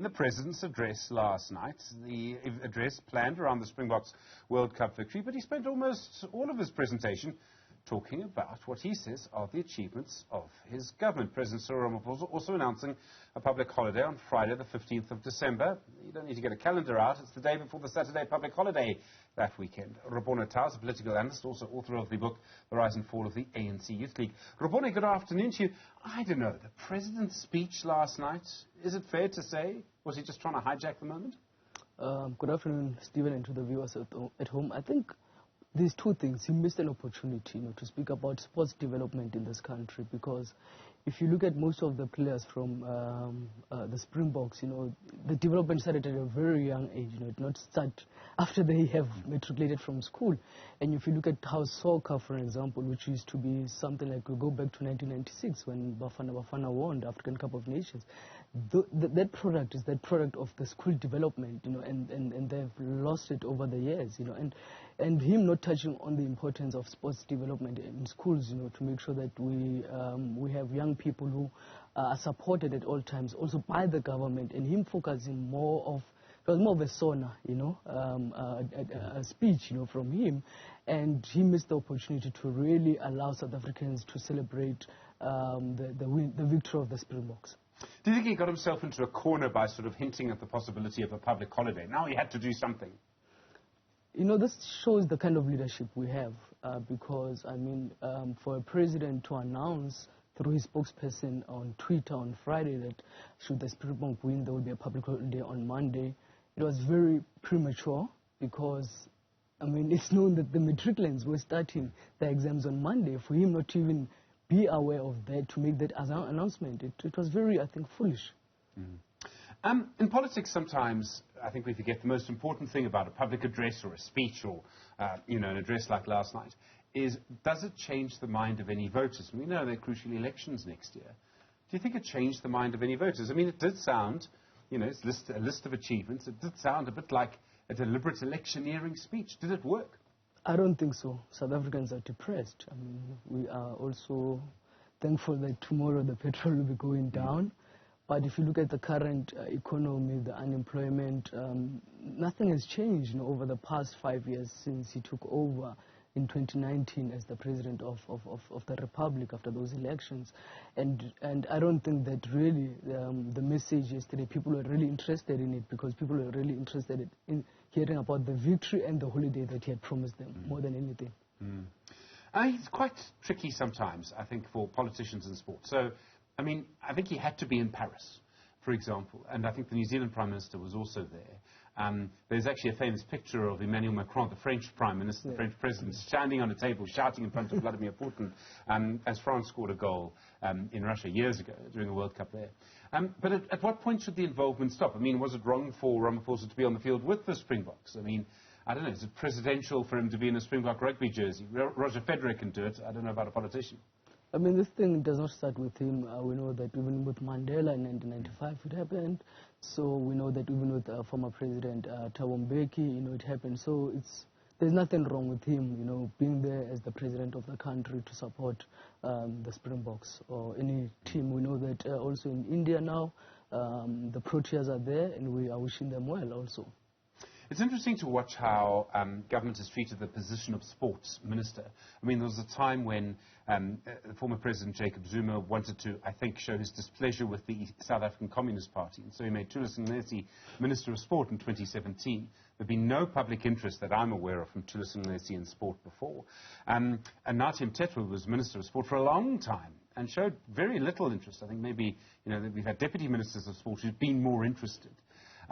In the President's address last night, the address planned around the Springboks World Cup victory, but he spent almost all of his presentation talking about what he says are the achievements of his government. President Cyril Ramaphosa also announcing a public holiday on Friday, the 15th of December. You don't need to get a calendar out. It's the day before the Saturday public holiday that weekend. Rebone Tau is a political analyst, also author of the book The Rise and Fall of the ANC Youth League. Rebone, good afternoon to you. I don't know, the President's speech last night, is it fair to say, was he just trying to hijack the moment? Good afternoon, Stephen, and to the viewers at home. I think there's two things. He missed an opportunity, to speak about sports development in this country, because if you look at most of the players from the Springboks, the development started at a very young age. It did not start after they have matriculated from school. And if you look at how soccer, for example, which used to be something like, we go back to 1996 when Bafana won the African Cup of Nations, that product is that product of the school development, and they've lost it over the years, and him not touching on the importance of sports development in schools, to make sure that we have young people who are supported at all times, also by the government, and him focusing more of, it was more of a sauna, a speech, from him, and he missed the opportunity to really allow South Africans to celebrate the victory of the Springboks. Do you think he got himself into a corner by sort of hinting at the possibility of a public holiday? Now he had to do something. This shows the kind of leadership we have, because, for a president to announce through his spokesperson on Twitter on Friday that should the Springbok win, there will be a public holiday on Monday, it was very premature, because, it's known that the matriculants were starting their exams on Monday. For him not to even be aware of that, to make that as an announcement, it was very, I think, foolish. Mm. In politics, sometimes I think we forget the most important thing about a public address or a speech or, an address like last night is, does it change the mind of any voters? We know there are crucial elections next year. Do you think it changed the mind of any voters? It did sound, it's a list of achievements. It did sound a bit like a deliberate electioneering speech. Did it work? I don't think so. South Africans are depressed. We are also thankful that tomorrow the petrol will be going down. But if you look at the current economy, the unemployment, nothing has changed over the past 5 years since he took over in 2019 as the president of the Republic after those elections. And I don't think that really the message yesterday, people were really interested in it, because people were really interested in hearing about the victory and the holiday that he had promised them, more than anything. It's quite tricky sometimes, I think, for politicians in sport. So, I think he had to be in Paris, for example, and I think the New Zealand Prime Minister was also there. There's actually a famous picture of Emmanuel Macron, the French Prime Minister, the French President, standing on a table shouting in front of Vladimir Putin as France scored a goal in Russia years ago during the World Cup there. But at what point should the involvement stop? Was it wrong for Ramaphosa to be on the field with the Springboks? I don't know, is it presidential for him to be in a Springbok rugby jersey? Roger Federer can do it. I don't know about a politician. This thing does not start with him. We know that even with Mandela in 1995 it happened. So we know that even with former President Thabo Mbeki, it happened. So there's nothing wrong with him, being there as the president of the country to support the Springboks or any team. We know that also in India now, the Proteas are there, and we are wishing them well also. It's interesting to watch how government has treated the position of sports minister. There was a time when former President Jacob Zuma wanted to, I think, show his displeasure with the South African Communist Party, and so he made Thulas Nxesi Minister of Sport in 2017. There'd been no public interest that I'm aware of from Thulas Nxesi in sport before. And Nathi Mthethwa was Minister of Sport for a long time and showed very little interest. I think maybe, we've had deputy ministers of sport who've been more interested.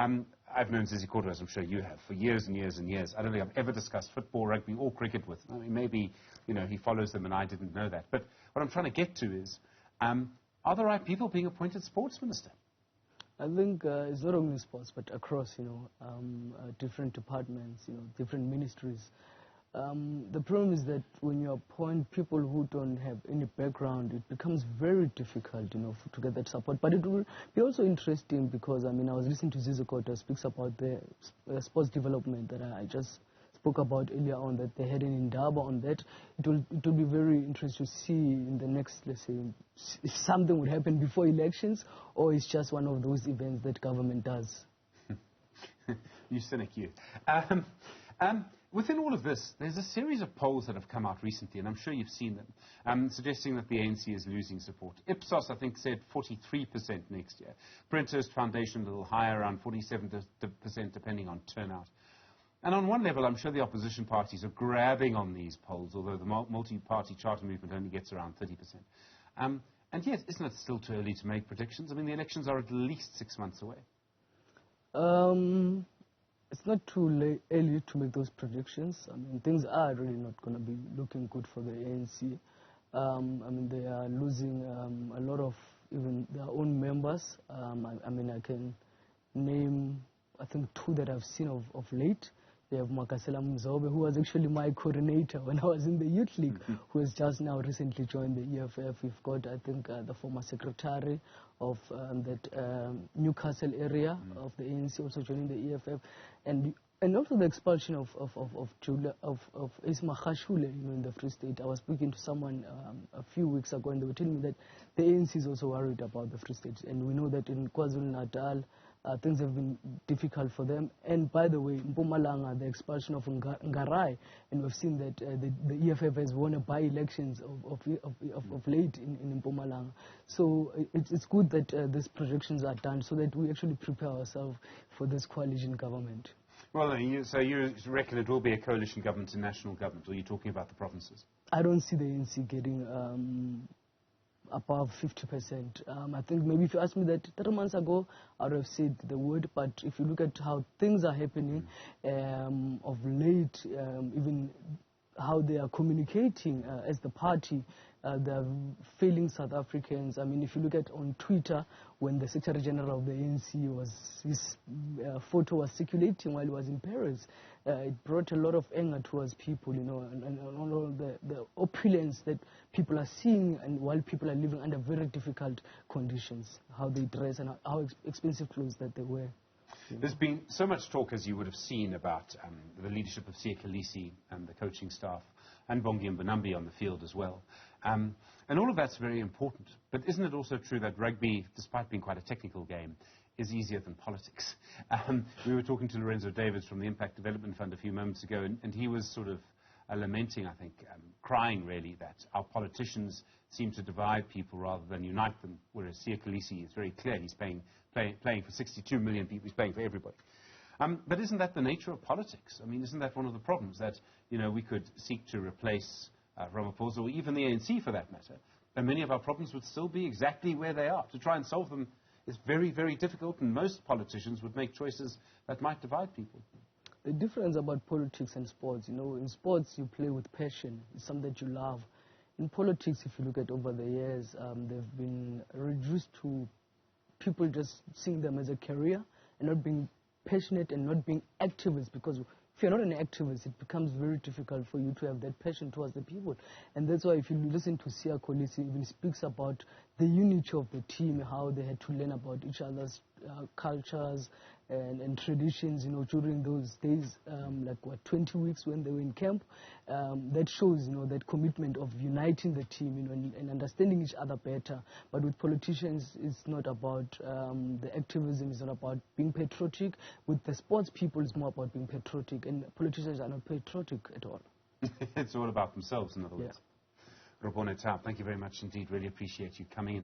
I've known Zizi Kodwa, as I'm sure you have, for years and years and years. I don't think I've ever discussed football, rugby, or cricket with him. Maybe, he follows them and I didn't know that. But what I'm trying to get to is, are the right people being appointed sports minister? I think it's not only sports, but across, different departments, different ministries. The problem is that when you appoint people who don't have any background, it becomes very difficult, to get that support. But it will be also interesting because, I was listening to Zizi Kodwa speaks about the sports development that I just spoke spoke about earlier on, that they had an indaba on that. It will be very interesting to see in the next, let's say, if something would happen before elections, or it's just one of those events that government does. You cynic, you. Within all of this, there's a series of polls that have come out recently, and I'm sure you've seen them, suggesting that the ANC is losing support. Ipsos, I think, said 43% next year. Brenthurst Foundation, a little higher, around 47% depending on turnout. And on one level, I'm sure the opposition parties are grabbing on these polls, although the multi-party charter movement only gets around 30%. And yet, isn't it still too early to make predictions? I mean, the elections are at least 6 months away. It's not too early to make those predictions. I mean, things are really not going to be looking good for the ANC. I mean, they are losing a lot of even their own members. I mean, I can name, I think, 2 that I've seen of late. We have Makasela Mzobe, who was actually my coordinator when I was in the Youth League, who has just now recently joined the EFF. We've got, I think, the former secretary of that Newcastle area of the ANC also joining the EFF. And also the expulsion of Isma Khashule, in the Free State. I was speaking to someone a few weeks ago, and they were telling me that the ANC is also worried about the Free State. And we know that in KwaZulu-Natal, things have been difficult for them. And by the way, in Mpumalanga, the expulsion of Ngarai, and we've seen that the EFF has won a by-elections of late in Mpumalanga. So it's good that these projections are done so that we actually prepare ourselves for this coalition government. Well, so you reckon it will be a coalition government and national government, or are you talking about the provinces? I don't see the ANC getting above 50%. I think maybe if you asked me that 3 months ago, I would have said the word, but if you look at how things are happening of late, even how they are communicating as the party, they're failing South Africans. I mean, if you look at on Twitter, when the Secretary General of the ANC his photo was circulating while he was in Paris, it brought a lot of anger towards people, and all the opulence that people are seeing, and while people are living under very difficult conditions, how they dress and how expensive clothes that they wear. There's been so much talk, as you would have seen, about the leadership of Siya Kolisi and the coaching staff, and Bongi Mbonambi on the field as well. And all of that's very important. But isn't it also true that rugby, despite being quite a technical game, is easier than politics? We were talking to Lorenzo Davids from the Impact Development Fund a few moments ago, and he was sort of lamenting, I think, crying really, that our politicians seem to divide people rather than unite them, whereas Siya Kolisi is very clear. He's playing for 62 million people. He's playing for everybody. But isn't that the nature of politics? I mean, isn't that one of the problems, that we could seek to replace Ramaphosa, or even the ANC for that matter, and many of our problems would still be exactly where they are? To try and solve them is very, very difficult, and most politicians would make choices that might divide people. The difference about politics and sports, in sports you play with passion. It's something that you love. In politics, if you look at over the years, they've been reduced to people just seeing them as a career and not being passionate and not being activists, because if you're not an activist, it becomes very difficult for you to have that passion towards the people. And that's why if you listen to Siya Kolisi, even speaks about the unity of the team, how they had to learn about each other's cultures and traditions, during those days, 20 weeks when they were in camp. That shows, that commitment of uniting the team, and understanding each other better. But with politicians, it's not about the activism, it's not about being patriotic. With the sports people, it's more about being patriotic, and politicians are not patriotic at all. It's all about themselves, in other words. Yeah. Rebone Tau, thank you very much indeed. Really appreciate you coming in.